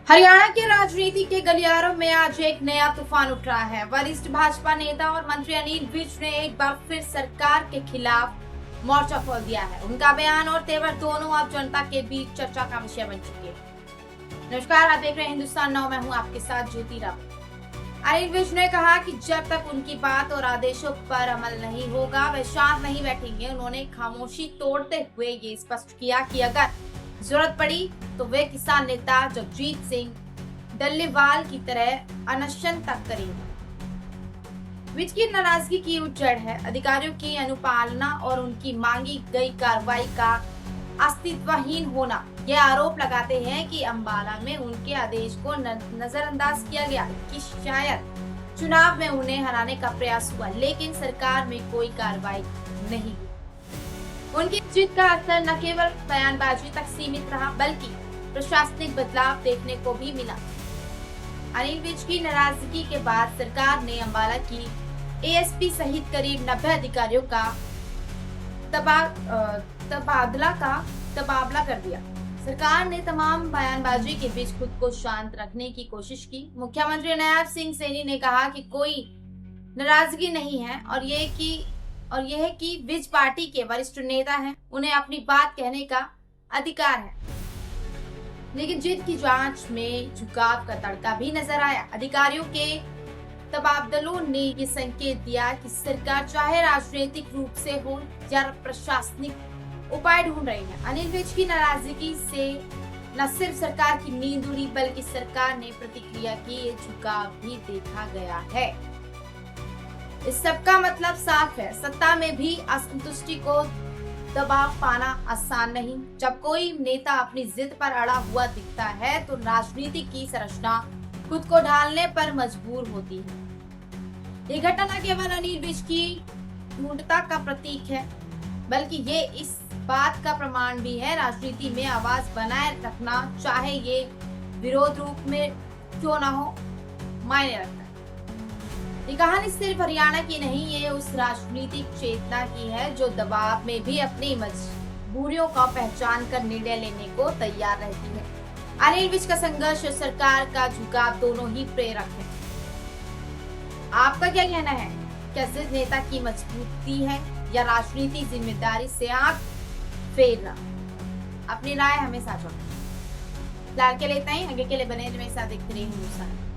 हरियाणा के राजनीति के गलियारों में आज एक नया तूफान उठ रहा है। वरिष्ठ भाजपा नेता और मंत्री अनिल विज ने एक बार फिर सरकार के खिलाफ मोर्चा खोल दिया है। उनका बयान और तेवर दोनों अब जनता के बीच चर्चा का विषय बन चुके हैं। नमस्कार, आप देख रहे हैं हिंदुस्तान नाउ, मैं हूं आपके साथ ज्योति राव। अनिल विज ने कहा कि जब तक उनकी बात और आदेशों पर अमल नहीं होगा वे शांत नहीं बैठेंगे। उन्होंने खामोशी तोड़ते हुए ये स्पष्ट किया कि अगर जरूरत पड़ी तो वे किसान नेता जगजीत सिंह डल्लेवाल की तरह अनशन तक करेंगे। विज की नाराजगी की उच्च जड़ है अधिकारियों की अनुपालना और उनकी मांगी गई कार्रवाई का अस्तित्वहीन होना। ये आरोप लगाते हैं कि अंबाला में उनके आदेश को नजरअंदाज किया गया कि शायद चुनाव में उन्हें हराने का प्रयास हुआ, लेकिन सरकार में कोई कार्रवाई नहीं हुई। उनकी जीत का असर न केवल बयानबाजी तक सीमित रहा बल्कि प्रशासनिक बदलाव देखने को भी मिला। अनिल विज की नाराजगी के बाद सरकार ने अंबाला की एएसपी सहित करीब 90 अधिकारियों का तबादला कर दिया। सरकार ने तमाम बयानबाजी के बीच खुद को शांत रखने की कोशिश की। मुख्यमंत्री नैब सिंह सैनी ने कहा कि कोई नाराजगी नहीं है और यह है कि विज पार्टी के वरिष्ठ नेता हैं, उन्हें अपनी बात कहने का अधिकार है। लेकिन जीत की जांच में झुकाव का तड़का भी नजर आया। अधिकारियों के तबादलों ने ये संकेत दिया कि सरकार चाहे राजनीतिक रूप से हो या प्रशासनिक उपाय ढूंढ रही है। अनिल विज की नाराजगी से न सिर्फ सरकार की नींद उड़ी बल्कि सरकार ने प्रतिक्रिया की ये झुकाव भी देखा गया है। इस सब का मतलब साफ है, सत्ता में भी असंतुष्टि को दबाव पाना आसान नहीं। जब कोई नेता अपनी जिद पर अड़ा हुआ दिखता है तो राजनीति की संरचना खुद को ढालने पर मजबूर होती है। ये घटना न केवल अनिल विज की मूर्खता का प्रतीक है बल्कि ये इस बात का प्रमाण भी है राजनीति में आवाज बनाए रखना, चाहे ये विरोध रूप में क्यों न हो, मायने रखता है। ये कहानी सिर्फ हरियाणा की नहीं, ये उस राजनीतिक चेतना की है जो दबाव में भी अपनी मजबूरियों का पहचान कर निर्णय लेने को तैयार रहती है। अनिल विज का संघर्ष और सरकार का झुकाव दोनों ही प्रेरक है। आपका क्या कहना है? क्या जिद नेता की मजबूती है या राजनीति जिम्मेदारी से आंख फेरना? अपनी राय हमें साझा करें। फिलहाल के लिए इतना ही, आगे के लिए बने रहिए मेरे साथ देखते रहिए हिंदुस्तान।